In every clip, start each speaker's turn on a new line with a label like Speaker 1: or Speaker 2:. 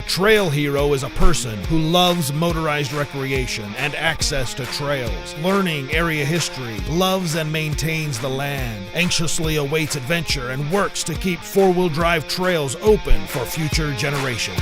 Speaker 1: A trail hero is a person who loves motorized recreation and access to trails, learning area history, loves and maintains the land, anxiously awaits adventure, and works to keep four-wheel drive trails open for future generations.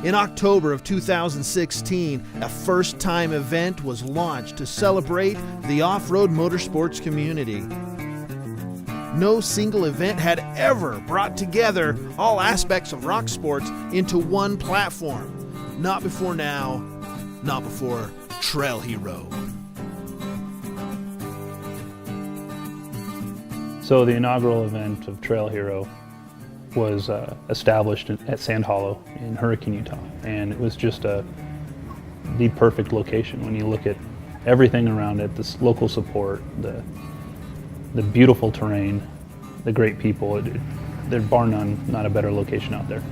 Speaker 1: In October of 2016, a first-time event was launched to celebrate the off-road motorsports community. No single event had ever brought together all aspects of rock sports into one platform. Not before now, not before Trail Hero.
Speaker 2: So the inaugural event of Trail Hero was established at Sand Hollow in Hurricane, Utah, and it was just the perfect location when you look at everything around it, this local support, the beautiful terrain, the great people. There's bar none, not a better location out there.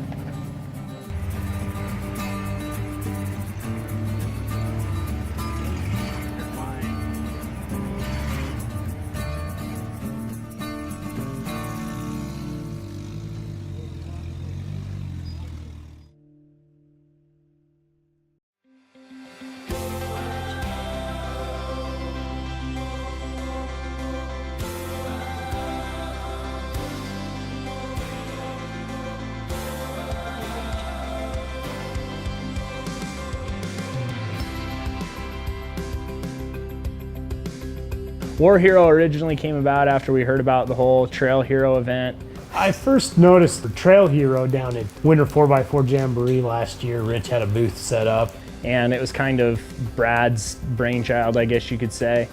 Speaker 3: War Hero originally came about after we heard about the whole Trail Hero event.
Speaker 4: I first noticed the Trail Hero down at Winter 4x4 Jamboree last year. Rich had a booth set up.
Speaker 3: And it was kind of Brad's brainchild, I guess you could say.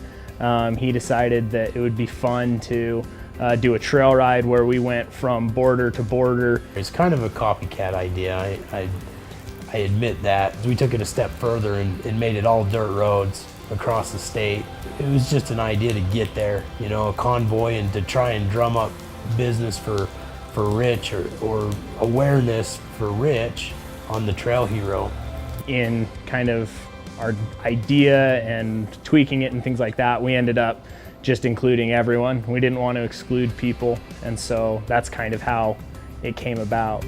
Speaker 3: He decided that it would be fun to do a trail ride where we went from border to border.
Speaker 4: It's kind of a copycat idea. I admit that. We took it a step further and made it all dirt roads across the state. It was just an idea to get there, you know, a convoy, and to try and drum up business for Rich or awareness for Rich on the Trail Hero.
Speaker 3: In kind of our idea and tweaking it and things like that, we ended up just including everyone. We didn't want to exclude people, and so that's kind of how it came about.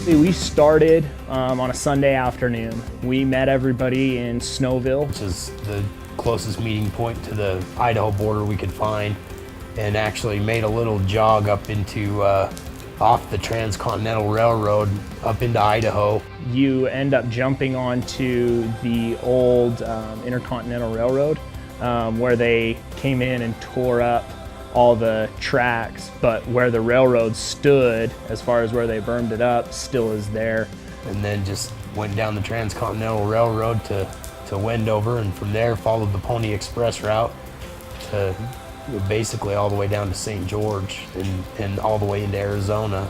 Speaker 3: We started on a Sunday afternoon. We met everybody in Snowville,
Speaker 4: which is the closest meeting point to the Idaho border we could find, and actually made a little jog up into off the Transcontinental Railroad up into Idaho.
Speaker 3: You end up jumping onto the old Intercontinental Railroad where they came in and tore up all the tracks, but where the railroad stood, as far as where they burned it up, still is there.
Speaker 4: And then just went down the Transcontinental Railroad to Wendover, and from there followed the Pony Express route to basically all the way down to St. George and all the way into Arizona.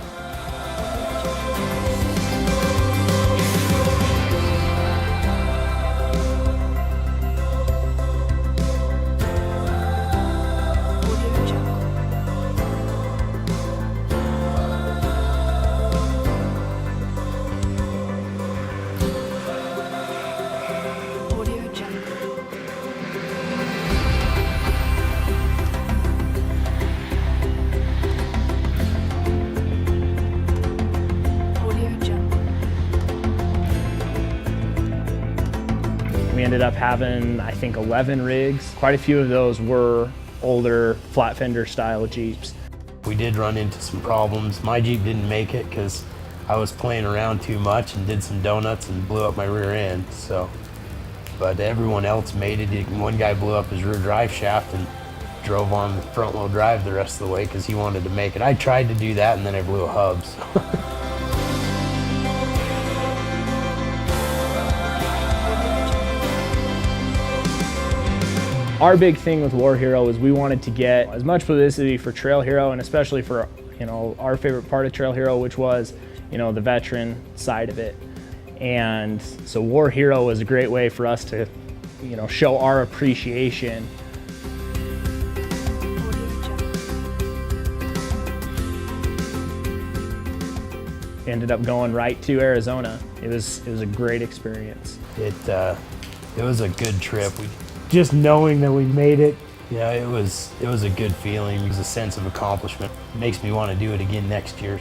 Speaker 3: We ended up having, I think, 11 rigs. Quite a few of those were older flat fender style Jeeps.
Speaker 4: We did run into some problems. My Jeep didn't make it because I was playing around too much and did some donuts and blew up my rear end. But everyone else made it. One guy blew up his rear drive shaft and drove on the front wheel drive the rest of the way because he wanted to make it. I tried to do that and then I blew a hub.
Speaker 3: Our big thing with War Hero is we wanted to get as much publicity for Trail Hero, and especially for, you know, our favorite part of Trail Hero, which was, you know, the veteran side of it. And so War Hero was a great way for us to, you know, show our appreciation. Ended up going right to Arizona. It was a great experience.
Speaker 4: It was a good trip. Just knowing that we made it, yeah, it was a good feeling. It was a sense of accomplishment. It makes me want to do it again next year.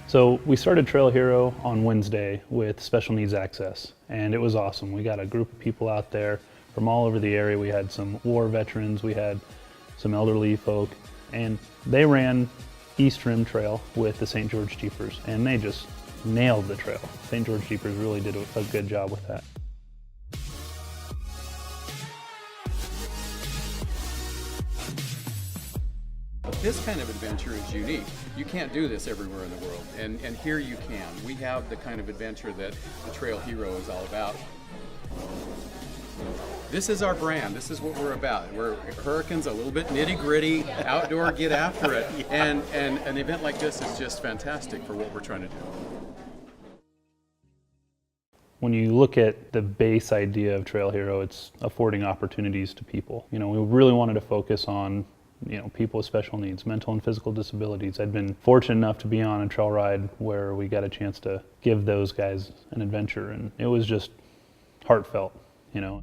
Speaker 2: So we started Trail Hero on Wednesday with special needs access, and it was awesome. We got a group of people out there from all over the area. We had some war veterans, we had some elderly folk, and they ran East Rim Trail with the St. George Jeepers, and they just nailed the trail. St. George Jeepers really did a good job with that.
Speaker 5: This kind of adventure is unique. You can't do this everywhere in the world, and here you can. We have the kind of adventure that the Trail Hero is all about. This is our brand. This is what we're about. We're Hurricanes, a little bit nitty-gritty, outdoor, get after it. And an event like this is just fantastic for what we're trying to do.
Speaker 2: When you look at the base idea of Trail Hero, it's affording opportunities to people. You know, we really wanted to focus on, you know, people with special needs, mental and physical disabilities. I'd been fortunate enough to be on a trail ride where we got a chance to give those guys an adventure, and it was just heartfelt, you know.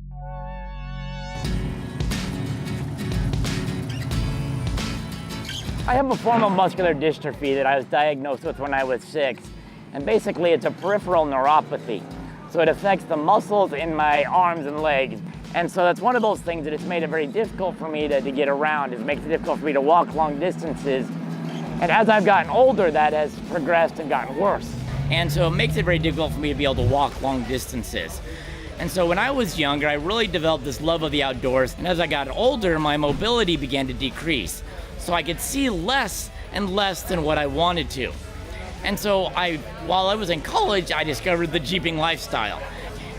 Speaker 6: I have a form of muscular dystrophy that I was diagnosed with when I was 6, and basically it's a peripheral neuropathy. So it affects the muscles in my arms and legs. And so that's one of those things that it's made it very difficult for me to get around. It makes it difficult for me to walk long distances. And as I've gotten older, that has progressed and gotten worse. And so it makes it very difficult for me to be able to walk long distances. And so when I was younger, I really developed this love of the outdoors. And as I got older, my mobility began to decrease. So I could see less and less than what I wanted to. And so while I was in college, I discovered the Jeeping lifestyle.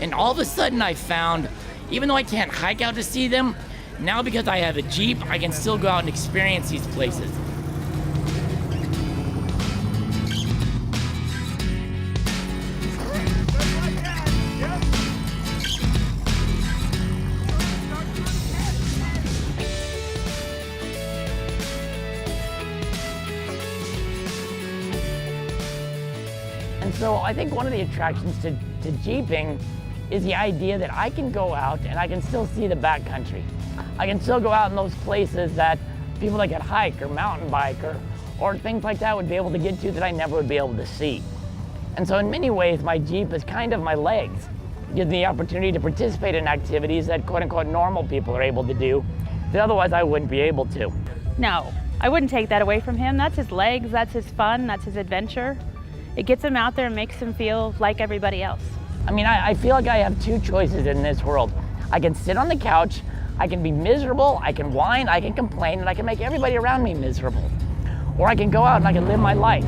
Speaker 6: And all of a sudden I found, even though I can't hike out to see them, now because I have a Jeep, I can still go out and experience these places. And so I think one of the attractions to Jeeping is the idea that I can go out and I can still see the backcountry. I can still go out in those places that people that could hike or mountain bike or things like that would be able to get to that I never would be able to see. And so in many ways, my Jeep is kind of my legs. It gives me the opportunity to participate in activities that quote unquote normal people are able to do that otherwise I wouldn't be able to.
Speaker 7: No, I wouldn't take that away from him. That's his legs, that's his fun, that's his adventure. It gets him out there and makes him feel like everybody else.
Speaker 6: I mean, I feel like I have two choices in this world. I can sit on the couch, I can be miserable, I can whine, I can complain, and I can make everybody around me miserable. Or I can go out and I can live my life.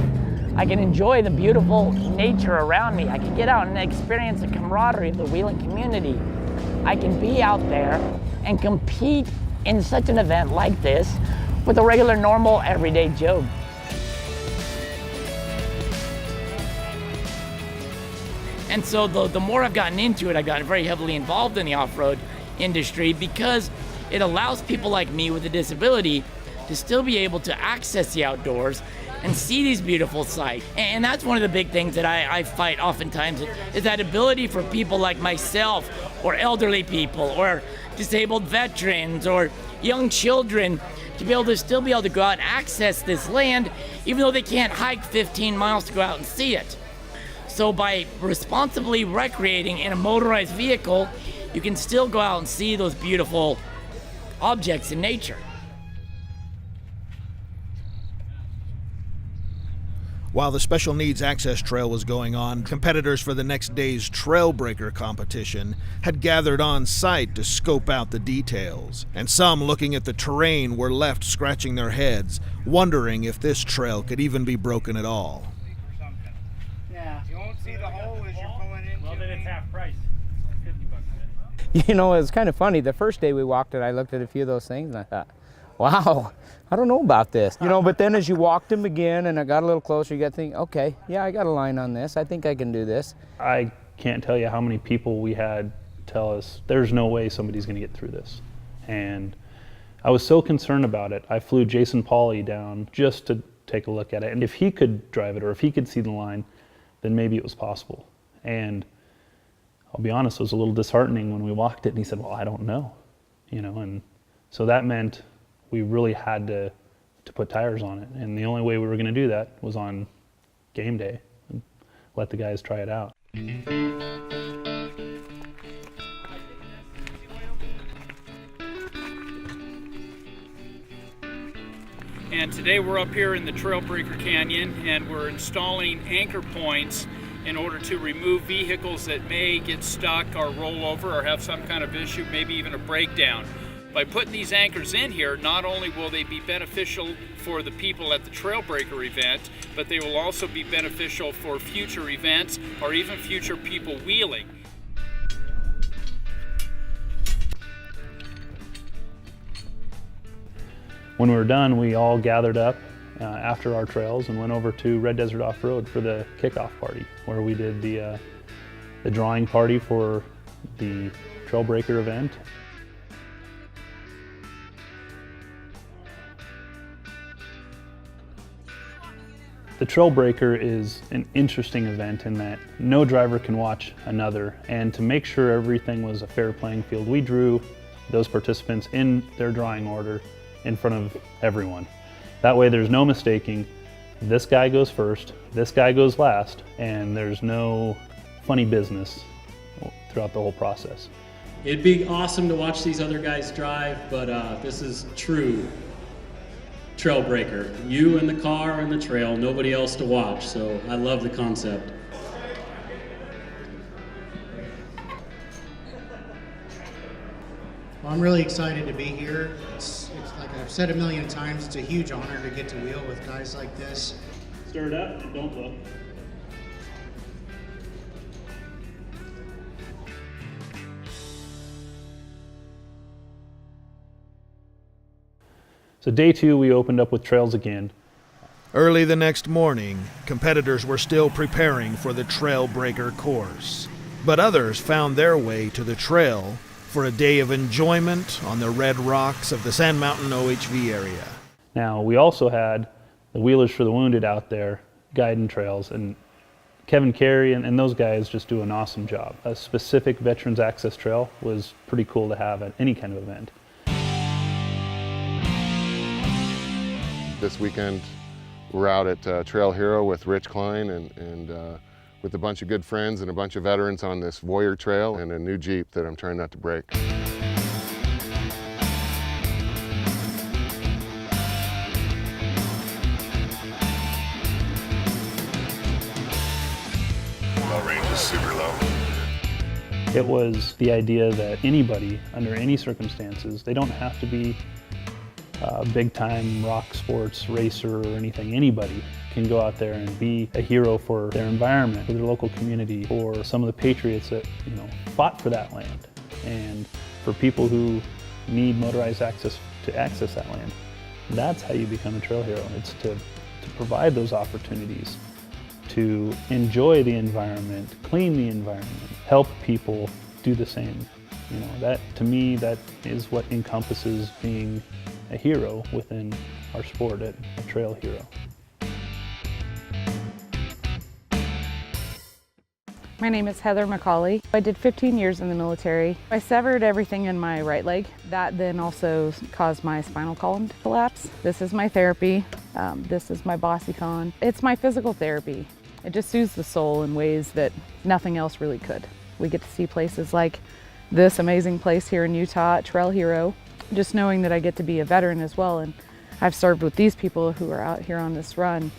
Speaker 6: I can enjoy the beautiful nature around me. I can get out and experience the camaraderie of the wheeling community. I can be out there and compete in such an event like this with a regular, normal, everyday Joe. And so the more I've gotten into it, I've gotten very heavily involved in the off-road industry because it allows people like me with a disability to still be able to access the outdoors and see these beautiful sights. And that's one of the big things that I fight oftentimes, is that ability for people like myself or elderly people or disabled veterans or young children to be able to still be able to go out and access this land even though they can't hike 15 miles to go out and see it. So by responsibly recreating in a motorized vehicle, you can still go out and see those beautiful objects in nature.
Speaker 1: While the Special Needs Access Trail was going on, competitors for the next day's Trail Breaker competition had gathered on site to scope out the details, and some looking at the terrain were left scratching their heads, wondering if this trail could even be broken at all.
Speaker 8: Yeah. You won't see the hole as you're pulling into. Well, then it's half price.
Speaker 9: You know, it was kind of funny. The first day we walked it, I looked at a few of those things and I thought, wow, I don't know about this. You know, but then as you walked them again and I got a little closer, you got to think, okay, yeah, I got a line on this. I think I can do this.
Speaker 2: I can't tell you how many people we had tell us, there's no way somebody's going to get through this. And I was so concerned about it, I flew Jason Pauly down just to take a look at it. And if he could drive it or if he could see the line, then maybe it was possible. And I'll be honest, it was a little disheartening when we walked it and he said, well, I don't know, you know, and so that meant we really had to put tires on it. And the only way we were going to do that was on game day and let the guys try it out.
Speaker 10: And today we're up here in the Trail Breaker Canyon and we're installing anchor points in order to remove vehicles that may get stuck or roll over or have some kind of issue, maybe even a breakdown. By putting these anchors in here, not only will they be beneficial for the people at the Trail Breaker event, but they will also be beneficial for future events or even future people wheeling.
Speaker 2: When we were done, we all gathered up after our trails and went over to Red Desert Off-Road for the kickoff party, where we did the drawing party for the Trail Breaker event. The Trail Breaker is an interesting event in that no driver can watch another, and to make sure everything was a fair playing field, we drew those participants in their drawing order in front of everyone. That way there's no mistaking, this guy goes first, this guy goes last, and there's no funny business throughout the whole process.
Speaker 11: It'd be awesome to watch these other guys drive, but this is true Trail Breaker. You in the car and the trail, nobody else to watch, so I love the concept.
Speaker 8: Well, I'm really excited to be here. It's like I've said a million times, it's a huge honor to get to wheel with guys like this.
Speaker 10: Stir it up and don't look.
Speaker 2: So day 2, we opened up with trails again.
Speaker 1: Early the next morning, competitors were still preparing for the Trail Breaker course, but others found their way to the trail for a day of enjoyment on the red rocks of the Sand Mountain OHV area.
Speaker 2: Now, we also had the Wheelers for the Wounded out there guiding trails, and Kevin Carey and those guys just do an awesome job. A specific Veterans Access Trail was pretty cool to have at any kind of event.
Speaker 12: This weekend we're out at Trail Hero with Rich Klein and with a bunch of good friends and a bunch of veterans on this Warrior Trail and a new Jeep that I'm trying not to break.
Speaker 13: Low range is super low.
Speaker 2: It was the idea that anybody, under any circumstances, they don't have to be a big-time rock sports racer or anything. Anybody can go out there and be a hero for their environment, for their local community, for some of the patriots that, you know, fought for that land, and for people who need motorized access to access that land. That's how you become a trail hero. It's to provide those opportunities to enjoy the environment, clean the environment, help people do the same. You know, that, to me, that is what encompasses being a hero within our sport, a trail hero.
Speaker 14: My name is Heather McCallay. I did 15 years in the military. I severed everything in my right leg. That then also caused my spinal column to collapse. This is my therapy. This is my BossyCon. It's my physical therapy. It just soothes the soul in ways that nothing else really could. We get to see places like this amazing place here in Utah, Trail Hero. Just knowing that I get to be a veteran as well, and I've served with these people who are out here on this run.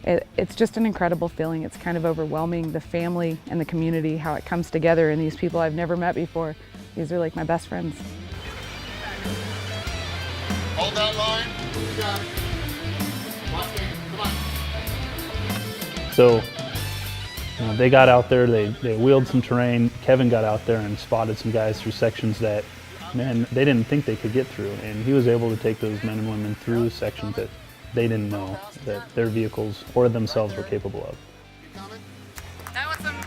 Speaker 14: It's just an incredible feeling. It's kind of overwhelming, the family and the community, how it comes together, and these people I've never met before. These are like my best friends.
Speaker 13: Hold that line. You got it. Come on.
Speaker 2: So, you know, they got out there, they wheeled some terrain. Kevin got out there and spotted some guys through sections that, man, they didn't think they could get through. And he was able to take those men and women through sections that they didn't know that their vehicles or themselves were capable of.
Speaker 14: That was amazing!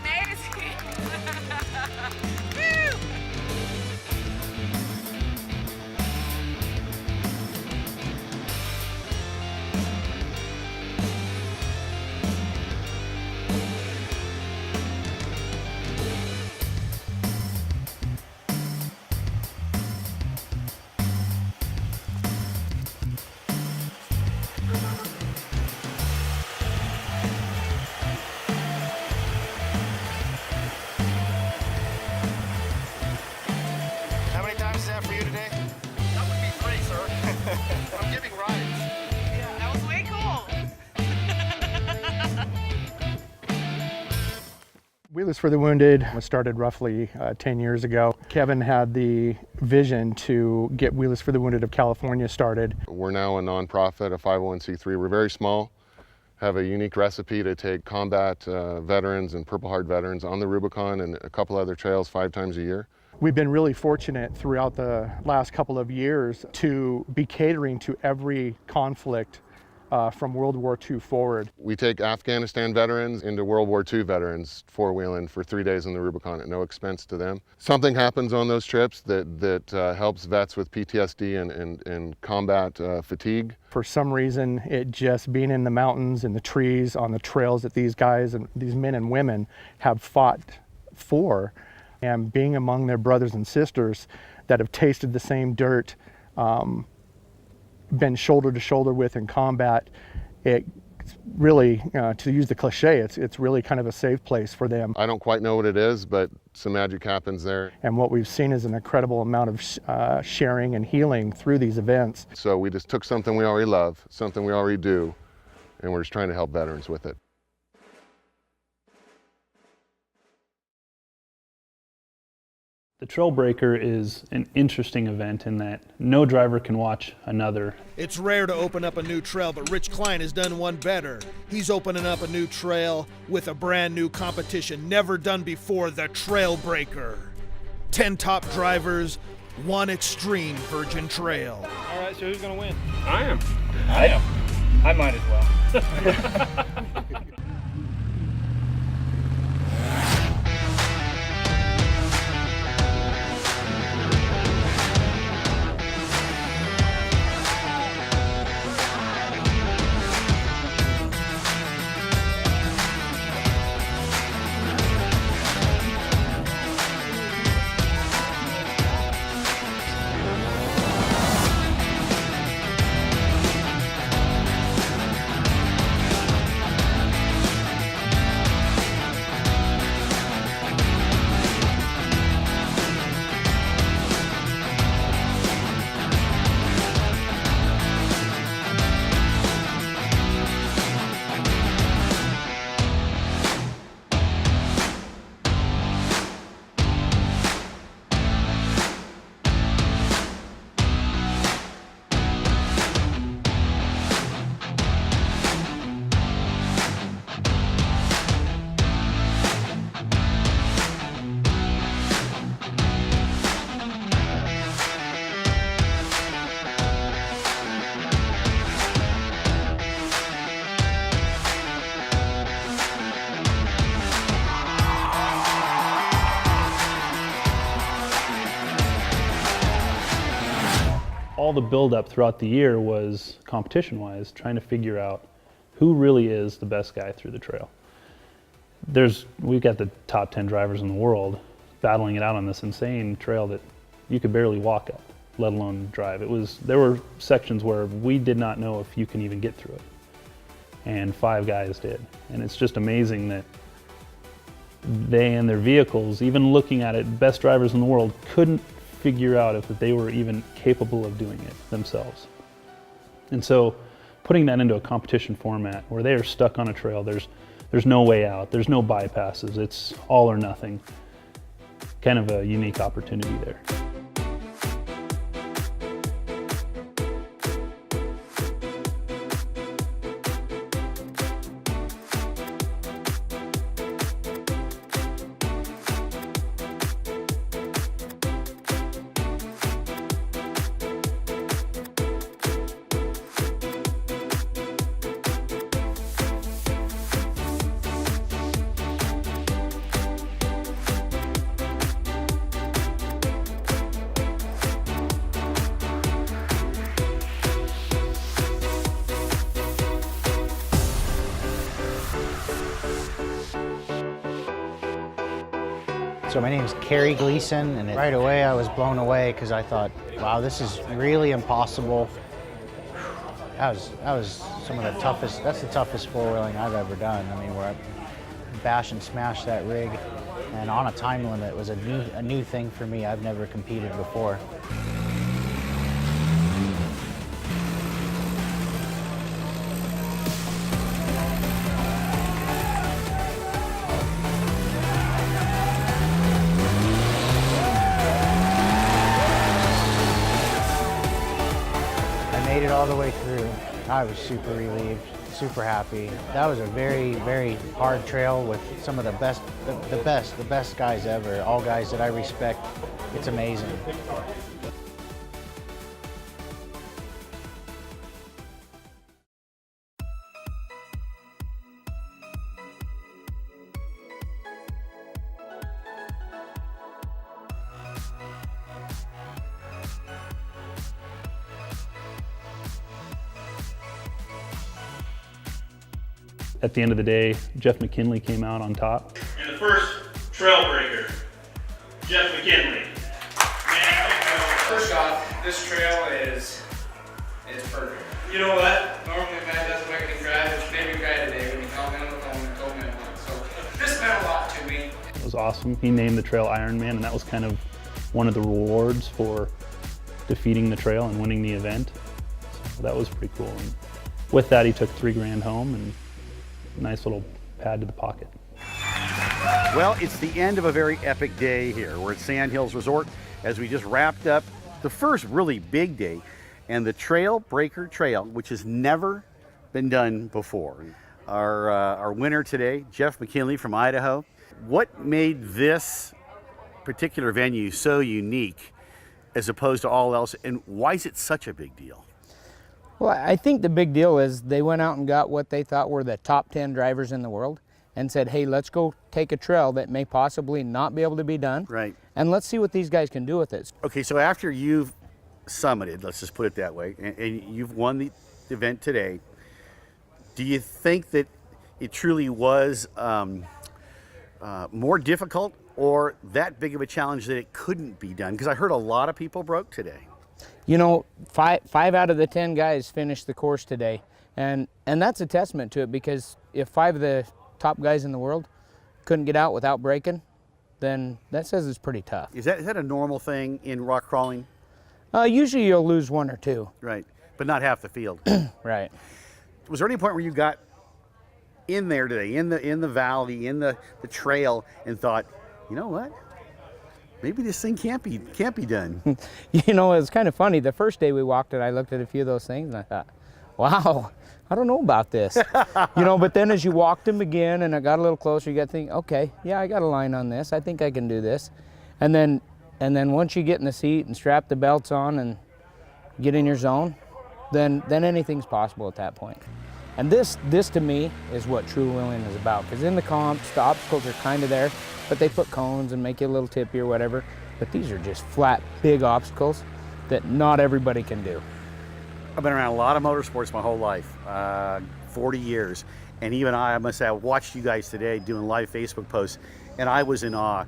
Speaker 13: How many times is that for you today? That would be 3, sir. I'm giving rides.
Speaker 14: Yeah, that was way cool!
Speaker 15: Wheelers for the Wounded was started roughly 10 years ago. Kevin had the vision to get Wheelers for the Wounded of California started.
Speaker 12: We're now a nonprofit, a 501c3. We're very small, have a unique recipe to take combat veterans and Purple Heart veterans on the Rubicon and a couple other trails 5 times a year.
Speaker 15: We've been really fortunate throughout the last couple of years to be catering to every conflict from World War II forward.
Speaker 12: We take Afghanistan veterans into World War II veterans four-wheeling for 3 days on the Rubicon at no expense to them. Something happens on those trips that helps vets with PTSD and combat fatigue.
Speaker 15: For some reason, it just being in the mountains, in the trees, on the trails that these guys and these men and women have fought for, and being among their brothers and sisters that have tasted the same dirt, been shoulder to shoulder with in combat, it really, to use the cliche, it's really kind of a safe place for them.
Speaker 12: I don't quite know what it is, but some magic happens there.
Speaker 15: And what we've seen is an incredible amount of sharing and healing through these events.
Speaker 12: So we just took something we already love, something we already do, and we're just trying to help veterans with it.
Speaker 2: The Trail Breaker is an interesting event in that no driver can watch another.
Speaker 1: It's rare to open up a new trail, but Rich Klein has done one better. He's opening up a new trail with a brand new competition never done before, the Trail Breaker. 10 top drivers, 1 extreme virgin trail.
Speaker 10: All right, so who's going to win?
Speaker 11: I am.
Speaker 10: I might as well.
Speaker 2: all the buildup throughout the year was competition-wise, trying to figure out who really is the best guy through the trail. We've got the top 10 drivers in the world battling it out on this insane trail that you could barely walk up, let alone drive. There were sections where we did not know if you can even get through it, and 5 guys did. And it's just amazing that they and their vehicles, even looking at it, best drivers in the world, couldn't figure out if they were even capable of doing it themselves. And so putting that into a competition format where they are stuck on a trail, there's no way out, there's no bypasses, it's all or nothing. Kind of a unique opportunity there.
Speaker 8: So my name is Cary Gleason, and right away I was blown away because I thought, wow, this is really impossible. That was some of the toughest, that's the toughest four-wheeling I've ever done. I mean, where I bash and smash that rig, and on a time limit was a new thing for me. I've never competed before. Made it all the way through. I was super relieved, super happy. That was a very, very hard trail with some of the best guys ever, all guys that I respect. It's amazing.
Speaker 2: At the end of the day, Jeff Mckinlay came out on top.
Speaker 16: And the first trail breaker, Jeff Mckinlay.
Speaker 17: First off, this trail is perfect.
Speaker 16: You know what?
Speaker 17: Normally a guy doesn't make a drive. It's maybe a guy today when he called me on the phone and told me about it. So this meant a lot to me.
Speaker 2: It was awesome. He named the trail Ironman, and that was kind of one of the rewards for defeating the trail and winning the event. So that was pretty cool. And with that, he took $3,000 home and nice little pad to the pocket.
Speaker 18: Well, it's the end of a very epic day here. We're at Sand Hills Resort as we just wrapped up the first really big day and the Trail Breaker Trail, which has never been done before. Our winner today, Jeff Mckinlay from Idaho. What made this particular venue so unique as opposed to all else, and why is it such a big deal?
Speaker 9: Well, I think the big deal is they went out and got what they thought were the top 10 drivers in the world and said, hey, let's go take a trail that may possibly not be able to be done.
Speaker 18: Right.
Speaker 9: And let's see what these guys can do with it.
Speaker 18: Okay, so after you've summited, let's just put it that way, and you've won the event today, do you think that it truly was more difficult or that big of a challenge that it couldn't be done? Because I heard a lot of people broke today.
Speaker 9: You know, five out of the 10 guys finished the course today, and that's a testament to it, because if 5 of the top guys in the world couldn't get out without breaking, then that says it's pretty tough.
Speaker 18: Is that a normal thing in rock crawling?
Speaker 9: Usually you'll lose 1 or 2.
Speaker 18: Right, but not half the field.
Speaker 9: Right.
Speaker 18: Was there any point where you got in there today, in the valley, in the trail, and thought, you know what? Maybe this thing can't be done.
Speaker 9: You know, it's kind of funny. The first day we walked it, I looked at a few of those things and I thought, wow, I don't know about this. You know, but then as you walked them again and I got a little closer, you got to think, okay, yeah, I got a line on this. I think I can do this. And then once you get in the seat and strap the belts on and get in your zone, then anything's possible at that point. And this to me is what true wheeling is about, because in the comps, the obstacles are kind of there, but they put cones and make you a little tippy or whatever. But these are just flat, big obstacles. that not everybody can do.
Speaker 18: I've been around a lot of motorsports my whole life, 40 years. And even I must say, I watched you guys today doing live Facebook posts, and I was in awe.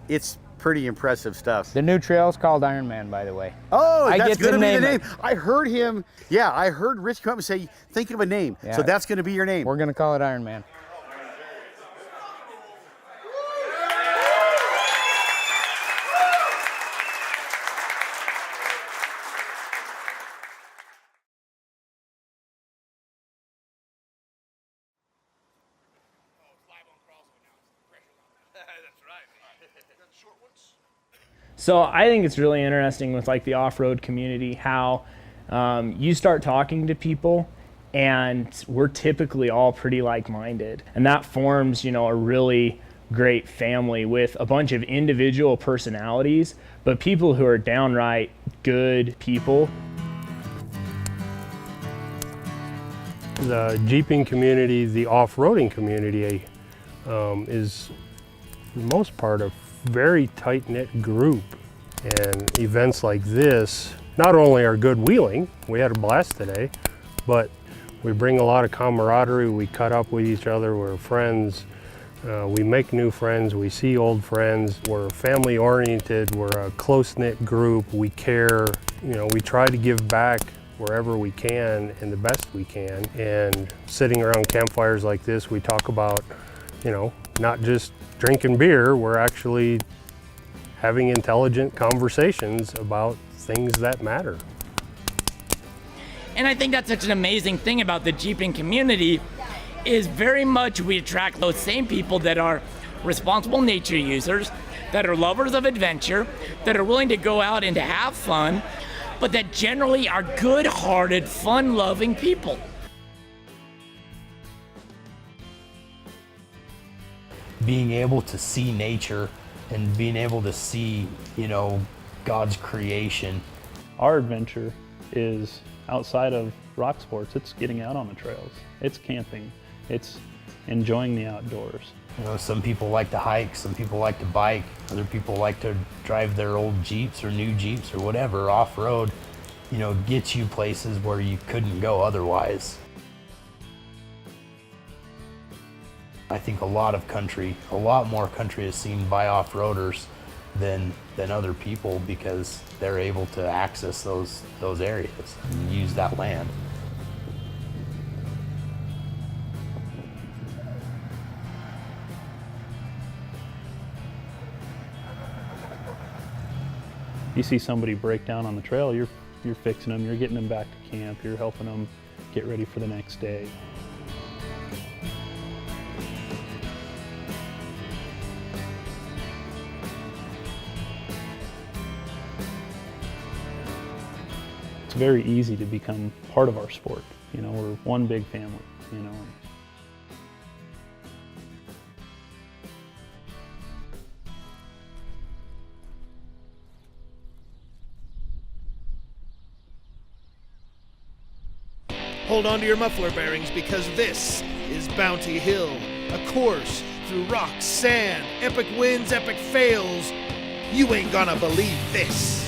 Speaker 18: It's pretty impressive stuff.
Speaker 9: The new trail is called Iron Man, by the way.
Speaker 18: Oh,
Speaker 9: I
Speaker 18: that's
Speaker 9: get to
Speaker 18: going to be the
Speaker 9: name
Speaker 18: name. I heard him. Yeah, I heard Rich come up and say, think of a name.
Speaker 9: Yeah.
Speaker 18: So that's going to be your name.
Speaker 9: We're going to call it Iron Man.
Speaker 3: So I think it's really interesting with like the off-road community how you start talking to people and we're typically all pretty like-minded, and that forms, you know, a really great family with a bunch of individual personalities, but people who are downright good people.
Speaker 19: The jeeping community, the off-roading community is, for the most part, a very tight-knit group. And events like this not only are good wheeling, we had a blast today, but we bring a lot of camaraderie, we cut up with each other, we're friends, we make new friends, we see old friends, we're family-oriented, we're a close-knit group, we care, you know, we try to give back wherever we can and the best we can. And sitting around campfires like this, we talk about, you know, not just drinking beer, we're actually having intelligent conversations about things that matter.
Speaker 6: And I think that's such an amazing thing about the jeeping community is very much we attract those same people that are responsible nature users, that are lovers of adventure, that are willing to go out and to have fun, but that generally are good-hearted, fun-loving people.
Speaker 4: Being able to see nature and being able to see, you know, God's creation.
Speaker 2: Our adventure is outside of rock sports. It's getting out on the trails. It's camping. It's enjoying the outdoors.
Speaker 4: You know, some people like to hike, some people like to bike, other people like to drive their old Jeeps or new Jeeps or whatever off-road, you know, gets you places where you couldn't go otherwise. I think a lot more country is seen by off-roaders than other people because they're able to access those areas and use that land.
Speaker 2: You see somebody break down on the trail, you're fixing them, you're getting them back to camp, you're helping them get ready for the next day. It's very easy to become part of our sport. You know, we're one big family, you know.
Speaker 1: Hold on to your muffler bearings because this is Bounty Hill, a course through rocks, sand, epic wins, epic fails. You ain't gonna believe this.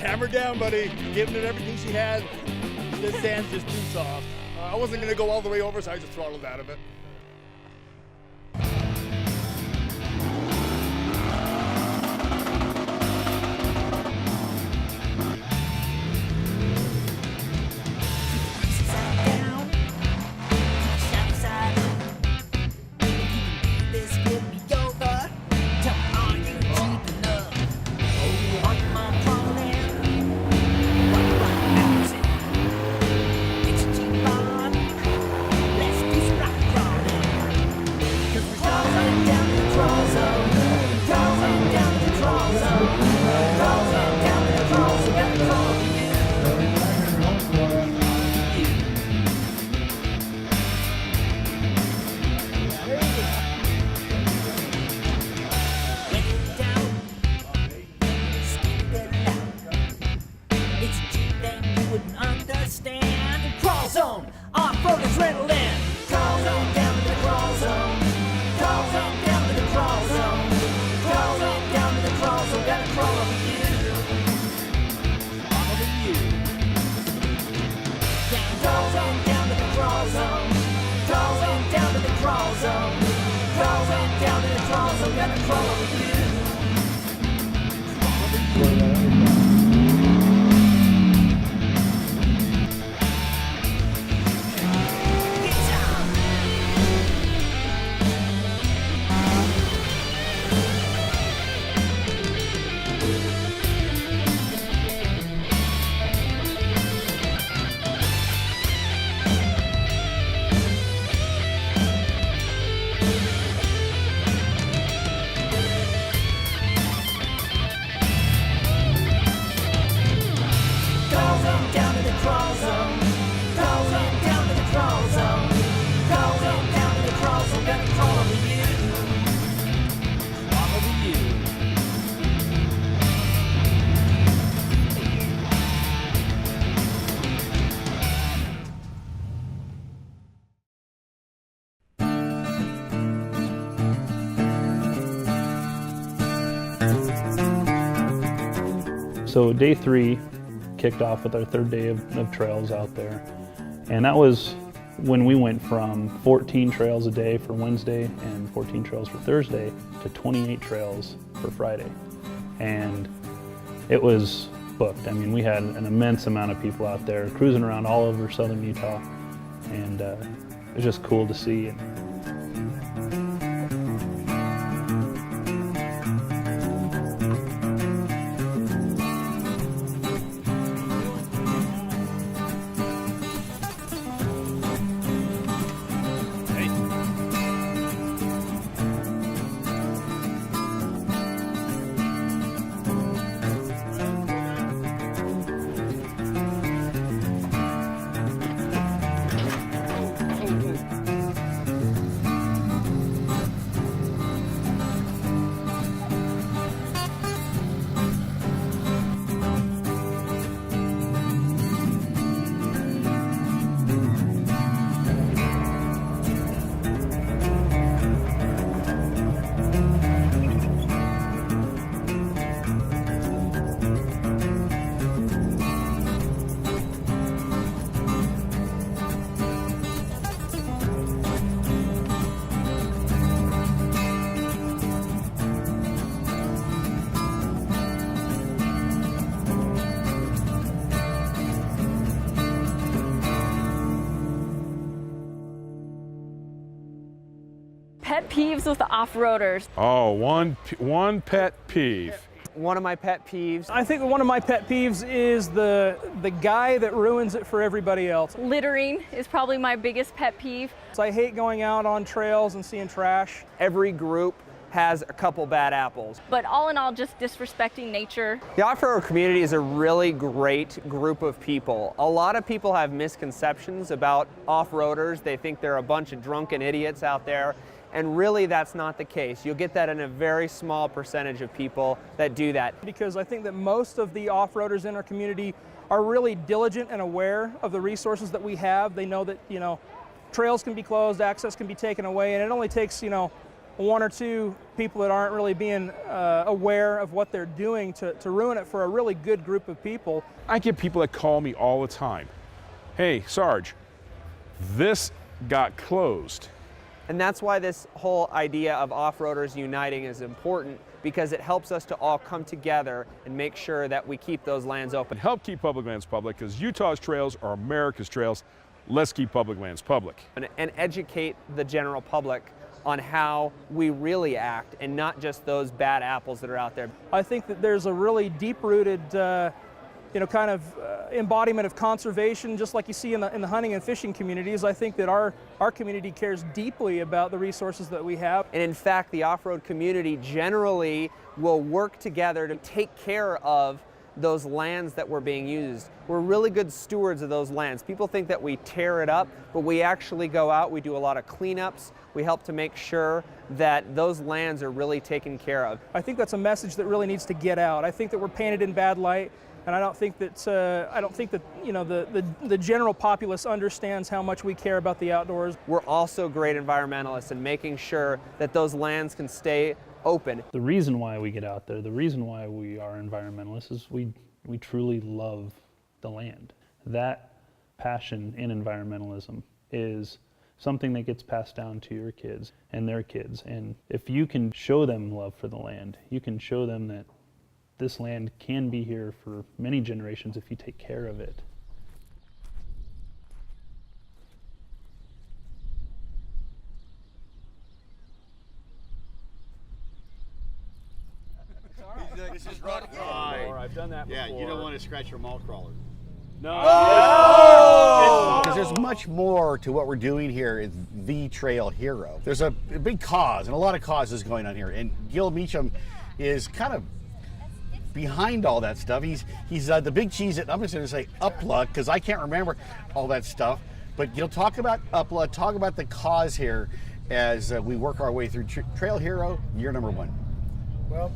Speaker 20: Hammer down, buddy. Giving it everything she had. This sand's just too soft. I wasn't going to go all the way over, so I just throttled out of it.
Speaker 21: zone, off-road adrenaline. Crawl zone, down to the crawl zone. Crawl zone, down to the crawl zone. Crawl zone, down to the crawl zone. Gotta crawl over you. Crawl over you. Crawl zone, down to the crawl zone. Crawl zone, down to the crawl zone. Crawl zone, down to the crawl zone. Gotta crawl over you. Crawl over you.
Speaker 2: So day 3 kicked off with our 3rd day of trails out there. And that was when we went from 14 trails a day for Wednesday and 14 trails for Thursday to 28 trails for Friday. And it was booked. I mean, we had an immense amount of people out there cruising around all over southern Utah. And it was just cool to see.
Speaker 22: Pet peeves with the off-roaders.
Speaker 23: Oh, one pet peeve.
Speaker 24: One of my pet peeves.
Speaker 25: I think one of my pet peeves is the guy that ruins it for everybody else.
Speaker 22: Littering is probably my biggest pet peeve.
Speaker 25: So I hate going out on trails and seeing trash.
Speaker 24: Every group has a couple bad apples.
Speaker 22: But all in all, just disrespecting nature.
Speaker 24: The off-road community is a really great group of people. A lot of people have misconceptions about off-roaders. They think they're a bunch of drunken idiots out there. And really, that's not the case. You'll get that in a very small percentage of people that do that.
Speaker 25: Because I think that most of the off-roaders in our community are really diligent and aware of the resources that we have. They know that, trails can be closed, access can be taken away, and it only takes, one or two people that aren't really being aware of what they're doing to ruin it for a really good group of people.
Speaker 23: I get people that call me all the time. Hey, Sarge, this got closed.
Speaker 24: And that's why this whole idea of off-roaders uniting is important, because it helps us to all come together and make sure that we keep those lands open.
Speaker 23: Help keep public lands public, because Utah's trails are America's trails. Let's keep public lands public.
Speaker 24: And educate the general public on how we really act and not just those bad apples that are out there.
Speaker 25: I think that there's a really deep-rooted embodiment of conservation, just like you see in the hunting and fishing communities. I think that our community cares deeply about the resources that we have.
Speaker 24: And in fact, the off-road community generally will work together to take care of those lands that were being used. We're really good stewards of those lands. People think that we tear it up, but we actually go out, we do a lot of cleanups, we help to make sure that those lands are really taken care of.
Speaker 25: I think that's a message that really needs to get out. I think that we're painted in bad light. And I don't think that you know the general populace understands how much we care about the outdoors.
Speaker 24: We're also great environmentalists in making sure that those lands can stay open.
Speaker 2: The reason why we get out there, the reason why we are environmentalists is we truly love the land. That passion in environmentalism is something that gets passed down to your kids and their kids. And if you can show them love for the land, you can show them that this land can be here for many generations if you take care of it.
Speaker 18: This is rock before.
Speaker 5: I've done that
Speaker 18: Yeah,
Speaker 5: before.
Speaker 18: you don't want to scratch your mall crawler.
Speaker 5: No.
Speaker 18: Because there's much more to what we're doing here. It's the trail hero. There's a big cause and a lot of causes going on here. And Gill Mecham is kind of behind all that stuff. He's the big cheese at, I'm just going to say UPLA, because I can't remember all that stuff. But Gill, talk about UPLA, talk about the cause here as we work our way through Trail Hero, year number 1.
Speaker 7: Well,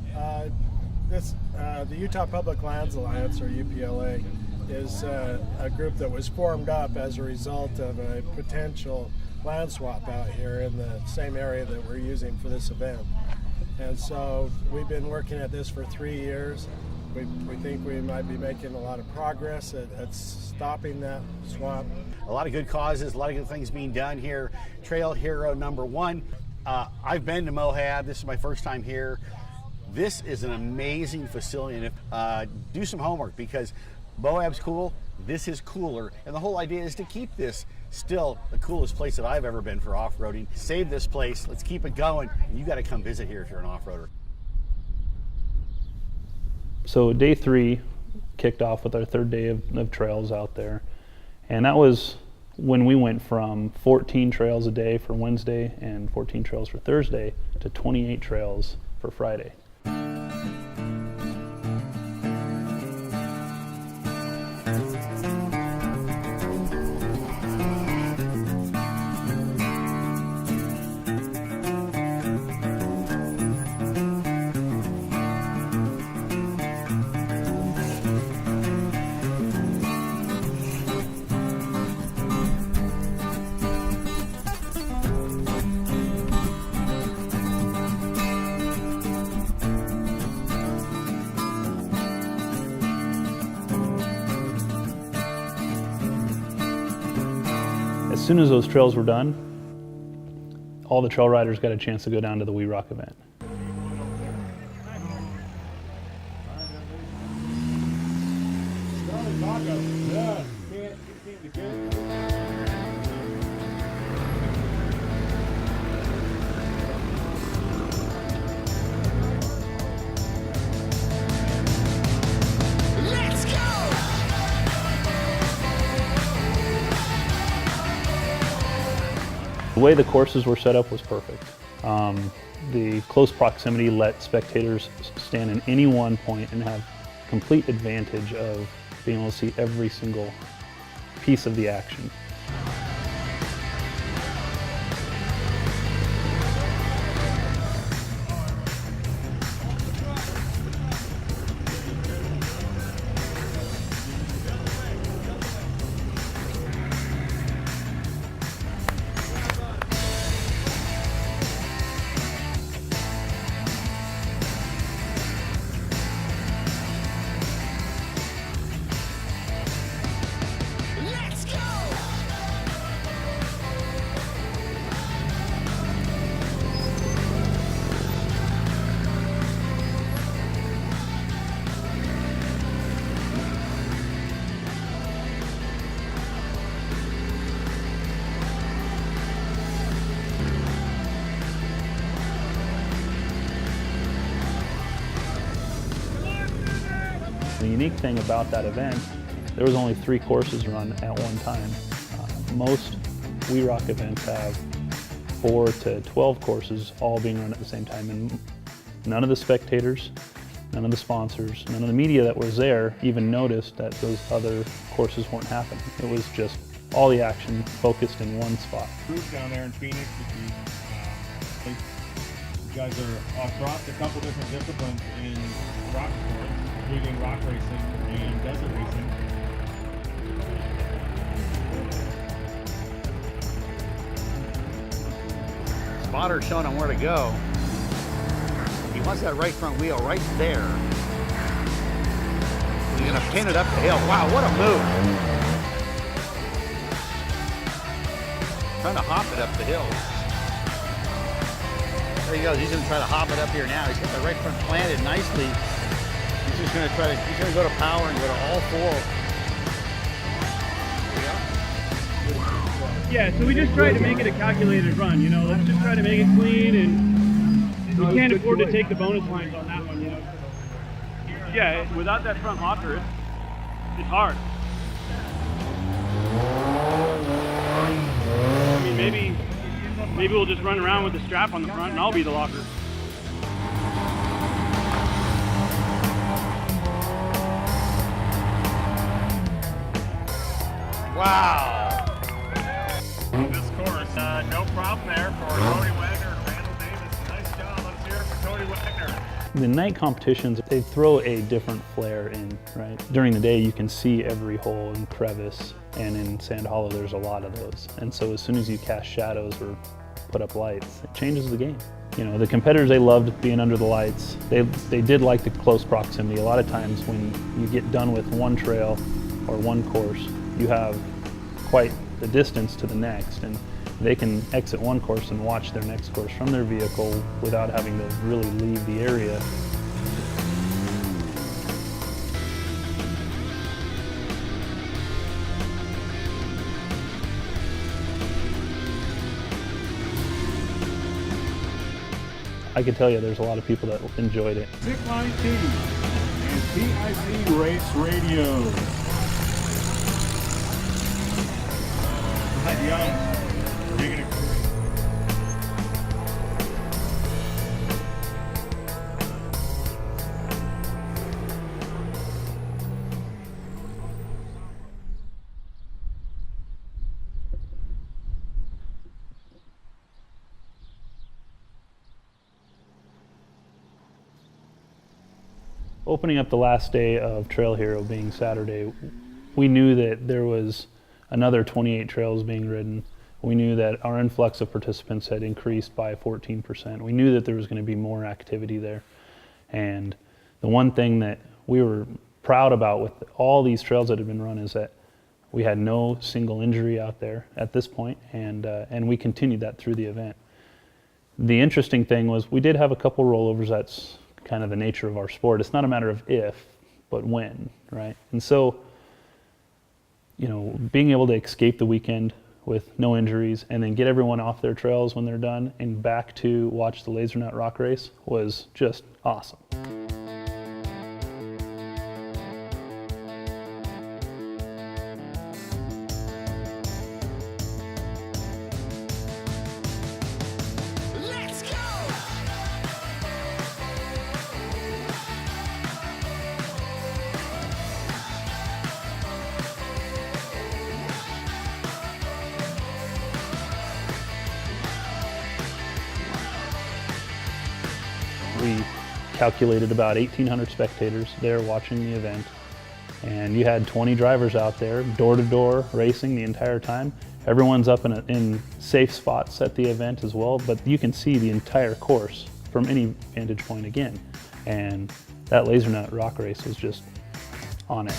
Speaker 7: the Utah Public Lands Alliance, or UPLA, is a group that was formed up as a result of a potential land swap out here in the same area that we're using for this event. And so we've been working at this for 3 years. We think we might be making a lot of progress at stopping that swap.
Speaker 18: A lot of good causes, a lot of good things being done here. Trail Hero number 1. I've been to Moab. This is my first time here. This is an amazing facility. And do some homework, because Moab's cool, this is cooler, and the whole idea is to keep this still the coolest place that I've ever been for off-roading. Save this place, let's keep it going, and you got to come visit here if you're an off-roader.
Speaker 2: So day 3 kicked off with our 3rd day of trails out there, and that was when we went from 14 trails a day for Wednesday and 14 trails for Thursday to 28 trails for Friday. As soon as those trails were done, all the trail riders got a chance to go down to the We Rock event. The way the courses were set up was perfect. The close proximity let spectators stand in any one point and have complete advantage of being able to see every single piece of the action. The unique thing about that event, there was only 3 courses run at one time. Most We Rock events have 4 to 12 courses all being run at the same time, and none of the spectators, none of the sponsors, none of the media that was there even noticed that those other courses weren't happening. It was just all the action focused in one spot.
Speaker 13: Group down there in Phoenix, you guys are across a couple different disciplines in rock sports.
Speaker 5: intriguing rock racing and desert racing.
Speaker 18: Spotter showing him where to go. He wants that right front wheel right there. He's gonna pin it up the hill. Wow, what a move. Trying to hop it up the hill. There he goes, he's gonna try to hop it up here now. He's got the right front planted nicely. He's just gonna try to, he's gonna go to power and go to all four.
Speaker 12: Yeah, so we just tried to make it a calculated run, you know, let's just try to make it clean, and we can't afford to take the bonus lines on that one, you know. Yeah, without that front locker, it's hard. I mean, maybe we'll just run around with the strap on the front and I'll be the locker.
Speaker 18: Wow.
Speaker 5: This course, no problem there for Cody Wagner and Randall Davis. Nice job. Let's hear it for Cody Wagner.
Speaker 2: The night competitions, they throw a different flair in, right? During the day, you can see every hole and crevice, and in Sand Hollow, there's a lot of those. And so as soon as you cast shadows or put up lights, it changes the game. You know, the competitors, they loved being under the lights. They did like the close proximity. A lot of times when you get done with one trail or one course, you have quite the distance to the next, and they can exit one course and watch their next course from their vehicle without having to really leave the area. I can tell you there's a lot of people that enjoyed it.
Speaker 5: Zipline Team and PIC Race Radio. Young, digging it.
Speaker 2: Opening up the last day of Trail Hero being Saturday, we knew that there was another 28 trails being ridden. We knew that our influx of participants had increased by 14%. We knew that there was going to be more activity there. And the one thing that we were proud about with all these trails that had been run is that we had no single injury out there at this point, and we continued that through the event. The interesting thing was we did have a couple rollovers. That's kind of the nature of our sport. It's not a matter of if, but when, right? And so, you know, being able to escape the weekend with no injuries and then get everyone off their trails when they're done and back to watch the Laser Nut Rock Race was just awesome. We calculated about 1,800 spectators there watching the event, and you had 20 drivers out there, door-to-door racing the entire time. Everyone's up in safe spots at the event as well, but you can see the entire course from any vantage point again. And that Laser Nut Rock Race was just on it.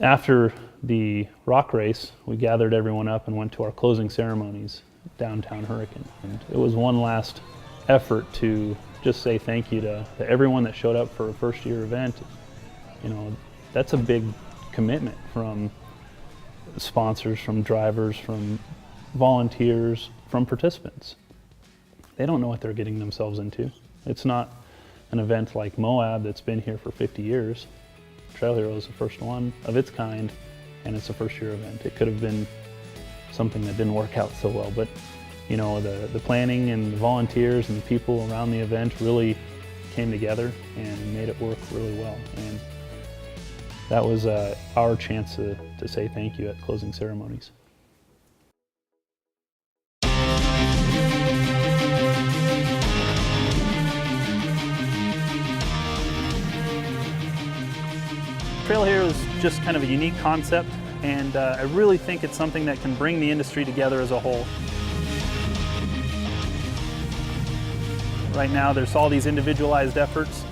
Speaker 2: After the rock race, we gathered everyone up and went to our closing ceremonies downtown Hurricane. And it was one last effort to just say thank you to everyone that showed up for a first year event. You know, that's a big commitment from sponsors, from drivers, from volunteers, from participants. They don't know what they're getting themselves into. It's not an event like Moab that's been here for 50 years. Trail Hero is the first one of its kind, and it's a first-year event. It could have been something that didn't work out so well, but you know, the planning and the volunteers and the people around the event really came together and made it work really well. And that was our chance to say thank you at closing ceremonies. Trail Hero is just kind of a unique concept, and I really think it's something that can bring the industry together as a whole. Right now there's all these individualized efforts,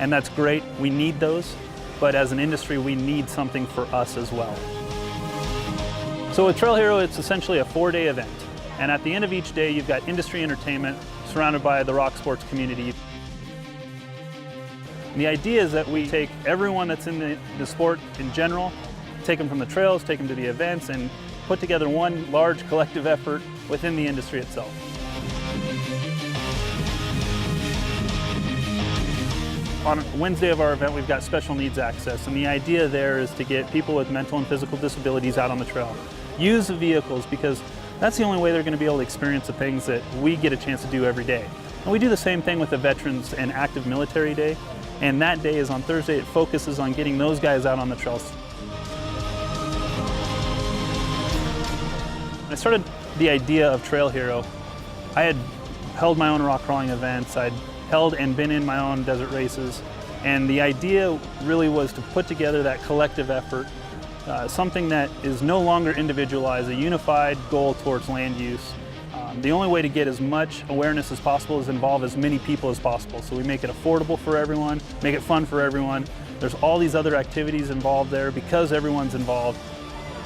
Speaker 2: and that's great. We need those, but as an industry we need something for us as well. So with Trail Hero, it's essentially a 4-day event, and at the end of each day you've got industry entertainment surrounded by the rock sports community. And the idea is that we take everyone that's in the sport in general, take them from the trails, take them to the events, and put together one large collective effort within the industry itself. On Wednesday of our event, we've got special needs access, and the idea there is to get people with mental and physical disabilities out on the trail. Use the vehicles, because that's the only way they're going to be able to experience the things that we get a chance to do every day. And we do the same thing with the Veterans and Active Military Day, and that day is on Thursday. It focuses on getting those guys out on the trails. When I started the idea of Trail Hero, I had held my own rock crawling events. I'd held and been in my own desert races, and the idea really was to put together that collective effort, something that is no longer individualized, a unified goal towards land use. The only way to get as much awareness as possible is involve as many people as possible. So we make it affordable for everyone, make it fun for everyone. There's all these other activities involved there because everyone's involved.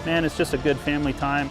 Speaker 2: Man, it's just a good family time.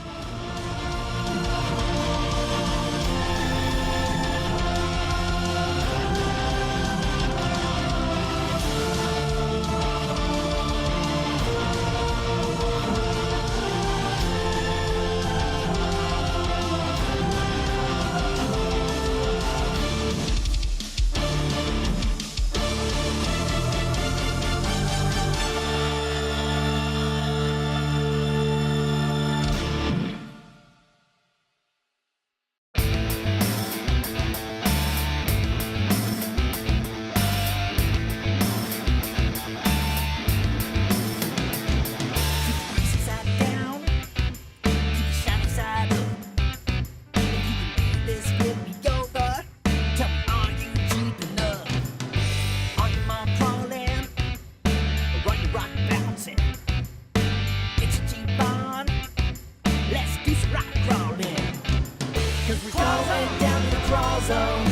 Speaker 21: Crawling down the crawl zone.